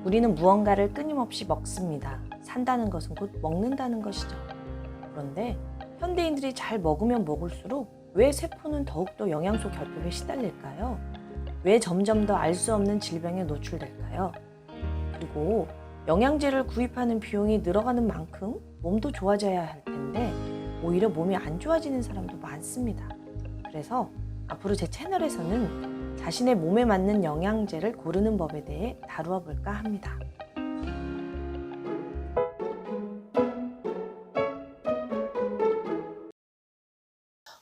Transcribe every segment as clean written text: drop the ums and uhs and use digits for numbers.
우리는 무언가를 끊임없이 먹습니다. 산다는 것은 곧 먹는다는 것이죠. 그런데 현대인들이 잘 먹으면 먹을수록 왜 세포는 더욱더 영양소 결핍에 시달릴까요? 왜 점점 더 알 수 없는 질병에 노출될까요? 그리고 영양제를 구입하는 비용이 늘어가는 만큼 몸도 좋아져야 할 텐데 오히려 몸이 안 좋아지는 사람도 많습니다. 그래서 앞으로 제 채널에서는 자신의 몸에 맞는 영양제를 고르는 법에 대해 다루어 볼까 합니다.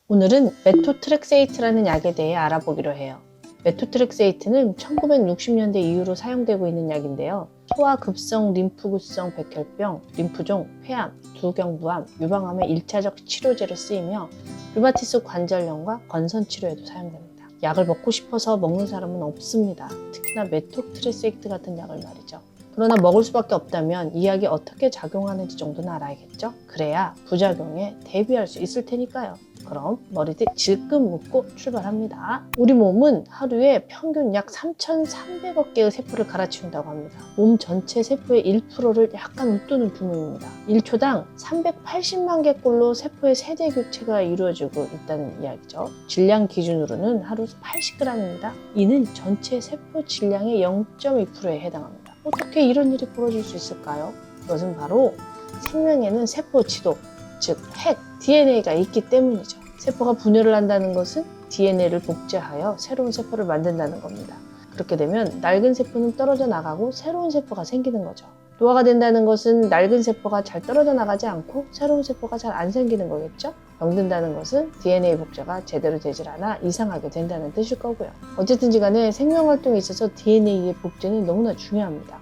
오늘은 메토트렉세이트라는 약에 대해 알아보기로 해요. 메토트렉세이트는 1960년대 이후로 사용되고 있는 약인데요. 소아급성 림프구성 백혈병, 림프종, 폐암, 두경부암, 유방암의 1차적 치료제로 쓰이며 류마티스 관절염과 건선 치료에도 사용됩니다. 약을 먹고 싶어서 먹는 사람은 없습니다. 특히나 메토트렉세이트 같은 약을 말이죠. 그러나 먹을 수밖에 없다면 이 약이 어떻게 작용하는지 정도는 알아야겠죠? 그래야 부작용에 대비할 수 있을 테니까요. 그럼 머리를 질끈 묶고 출발합니다. 우리 몸은 하루에 평균 약 3,300억 개의 세포를 갈아치운다고 합니다. 몸 전체 세포의 1%를 약간 웃도는 규모입니다. 1초당 380만 개꼴로 세포의 세대 교체가 이루어지고 있다는 이야기죠. 질량 기준으로는 하루 80g입니다. 이는 전체 세포 질량의 0.2%에 해당합니다. 어떻게 이런 일이 벌어질 수 있을까요? 그것은 바로 생명에는 세포 지도, 즉 핵, DNA가 있기 때문이죠. 세포가 분열을 한다는 것은 DNA를 복제하여 새로운 세포를 만든다는 겁니다. 그렇게 되면 낡은 세포는 떨어져 나가고 새로운 세포가 생기는 거죠. 노화가 된다는 것은 낡은 세포가 잘 떨어져 나가지 않고 새로운 세포가 잘 안 생기는 거겠죠? 병든다는 것은 DNA 복제가 제대로 되질 않아 이상하게 된다는 뜻일 거고요. 어쨌든지 간에 생명활동에 있어서 DNA의 복제는 너무나 중요합니다.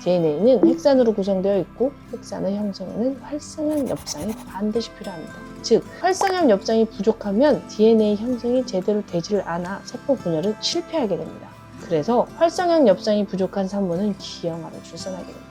DNA는 핵산으로 구성되어 있고 핵산의 형성에는 활성형 엽산이 반드시 필요합니다. 즉, 활성형 엽산이 부족하면 DNA 형성이 제대로 되지를 않아 세포 분열은 실패하게 됩니다. 그래서 활성형 엽산이 부족한 산모는 기형아를 출산하게 됩니다.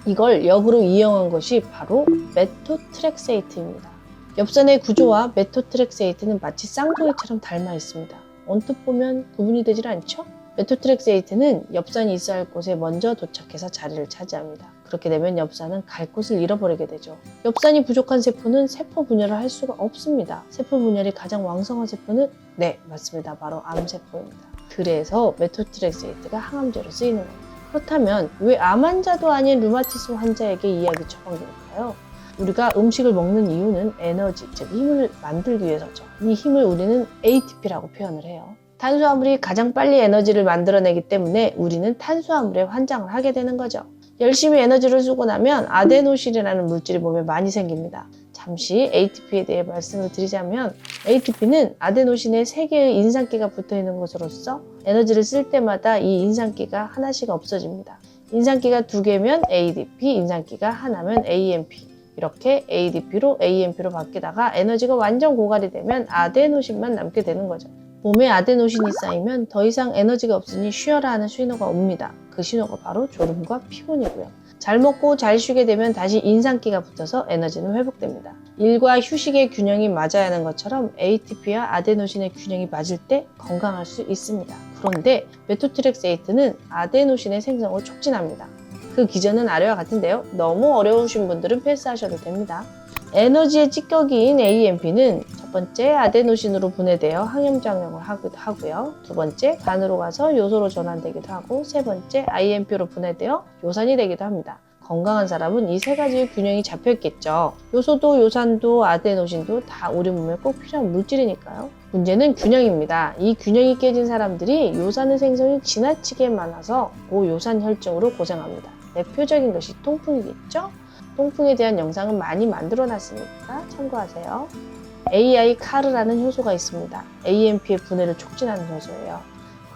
이걸 역으로 이용한 것이 바로 메토트렉세이트입니다. 엽산의 구조와 메토트렉세이트는 마치 쌍둥이처럼 닮아 있습니다. 언뜻 보면 구분이 되질 않죠? 메토트렉세이트는 엽산이 있어야 할 곳에 먼저 도착해서 자리를 차지합니다. 그렇게 되면 엽산은 갈 곳을 잃어버리게 되죠. 엽산이 부족한 세포는 세포 분열을 할 수가 없습니다. 세포 분열이 가장 왕성한 세포는 네, 맞습니다. 바로 암세포입니다. 그래서 메토트렉세이트가 항암제로 쓰이는 겁니다. 그렇다면 왜 암 환자도 아닌 류마티스 환자에게 이 약이 처방될까요? 우리가 음식을 먹는 이유는 에너지, 즉 힘을 만들기 위해서죠. 이 힘을 우리는 ATP라고 표현을 해요. 탄수화물이 가장 빨리 에너지를 만들어내기 때문에 우리는 탄수화물에 환장을 하게 되는 거죠. 열심히 에너지를 쓰고 나면 아데노신이라는 물질이 몸에 많이 생깁니다. 잠시 ATP에 대해 말씀을 드리자면 ATP는 아데노신에 3개의 인산기가 붙어있는 것으로서 에너지를 쓸 때마다 이 인산기가 하나씩 없어집니다. 인산기가 2개면 ADP, 인산기가 하나면 AMP. 이렇게 ADP로 AMP로 바뀌다가 에너지가 완전 고갈이 되면 아데노신만 남게 되는 거죠. 몸에 아데노신이 쌓이면 더 이상 에너지가 없으니 쉬어라 하는 신호가 옵니다. 그 신호가 바로 졸음과 피곤이고요. 잘 먹고 잘 쉬게 되면 다시 인산기가 붙어서 에너지는 회복됩니다. 일과 휴식의 균형이 맞아야 하는 것처럼 ATP와 아데노신의 균형이 맞을 때 건강할 수 있습니다. 그런데 메토트렉세이트는 아데노신의 생성을 촉진합니다. 그 기전은 아래와 같은데요. 너무 어려우신 분들은 패스하셔도 됩니다. 에너지의 찌꺼기인 AMP는 첫 번째 아데노신으로 분해되어 항염작용을 하기도 하고요. 두 번째 간으로 가서 요소로 전환되기도 하고 세 번째 IMP로 분해되어 요산이 되기도 합니다. 건강한 사람은 이 세 가지의 균형이 잡혀 있겠죠. 요소도 요산도 아데노신도 다 우리 몸에 꼭 필요한 물질이니까요. 문제는 균형입니다. 이 균형이 깨진 사람들이 요산의 생성이 지나치게 많아서 고요산 혈증으로 고생합니다. 대표적인 것이 통풍이겠죠? 통풍에 대한 영상은 많이 만들어 놨으니까 참고하세요. AI-CAR라는 효소가 있습니다. AMP의 분해를 촉진하는 효소예요.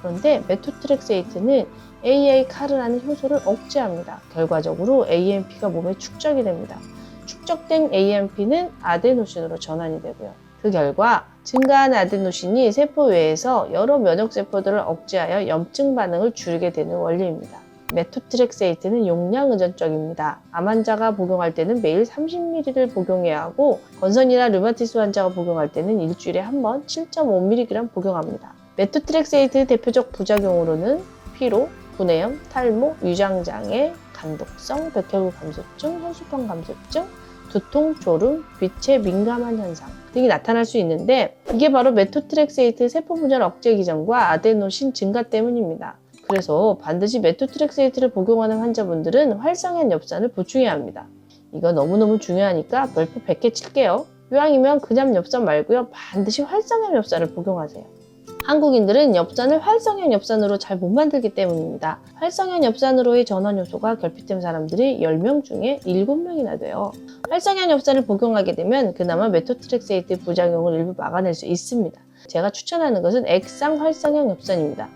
그런데 메토트렉세이트는 AI-CAR라는 효소를 억제합니다. 결과적으로 AMP가 몸에 축적이 됩니다. 축적된 AMP는 아데노신으로 전환이 되고요. 그 결과 증가한 아데노신이 세포 외에서 여러 면역세포들을 억제하여 염증 반응을 줄이게 되는 원리입니다. 메토트렉세이트는 용량 의존적입니다. 암 환자가 복용할 때는 매일 30ml를 복용해야 하고 건선이나 류마티스 환자가 복용할 때는 일주일에 한 번 7.5mg 복용합니다. 메토트렉세이트 대표적 부작용으로는 피로, 구내염, 탈모, 위장장애, 간독성, 백혈구 감소증, 혈소판 감소증, 두통, 졸음, 빛에 민감한 현상 등이 나타날 수 있는데 이게 바로 메토트렉세이트 세포 분열 억제 기전과 아데노신 증가 때문입니다. 그래서 반드시 메토트렉세이트를 복용하는 환자분들은 활성현 엽산을 보충해야 합니다. 이거 너무너무 중요하니까 별표 100개 칠게요. 이왕이면 그냥 엽산 말고요. 반드시 활성현 엽산을 복용하세요. 한국인들은 엽산을 활성현 엽산으로 잘 못 만들기 때문입니다. 활성현 엽산으로의 전원 요소가 결핍된 사람들이 10명 중에 7명이나 돼요. 활성현 엽산을 복용하게 되면 그나마 메토트렉세이트 부작용을 일부 막아낼 수 있습니다. 제가 추천하는 것은 액상 활성현 엽산입니다.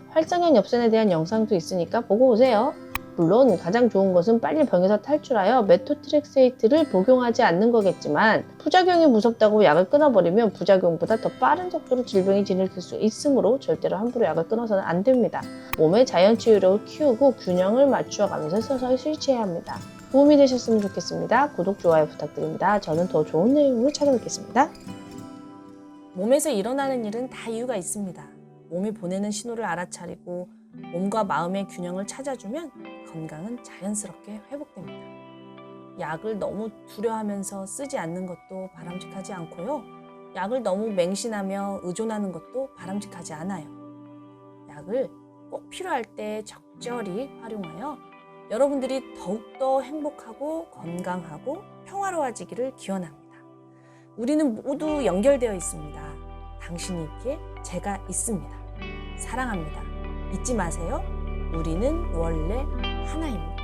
활성현 엽산에 대한 영상도 있으니까 보고 오세요. 물론 가장 좋은 것은 빨리 병에서 탈출하여 메토트렉세이트를 복용하지 않는 거겠지만 부작용이 무섭다고 약을 끊어버리면 부작용보다 더 빠른 속도로 질병이 진행될 수 있으므로 절대로 함부로 약을 끊어서는 안 됩니다. 몸의 자연 치유력을 키우고 균형을 맞추어가면서 서서히 스위치해야 합니다. 도움이 되셨으면 좋겠습니다. 구독, 좋아요 부탁드립니다. 저는 더 좋은 내용으로 찾아뵙겠습니다. 몸에서 일어나는 일은 다 이유가 있습니다. 몸이 보내는 신호를 알아차리고 몸과 마음의 균형을 찾아주면 건강은 자연스럽게 회복됩니다. 약을 너무 두려워하면서 쓰지 않는 것도 바람직하지 않고요. 약을 너무 맹신하며 의존하는 것도 바람직하지 않아요. 약을 꼭 필요할 때 적절히 활용하여 여러분들이 더욱더 행복하고 건강하고 평화로워지기를 기원합니다. 우리는 모두 연결되어 있습니다. 당신이 있기에 제가 있습니다. 사랑합니다. 잊지 마세요. 우리는 원래 하나입니다.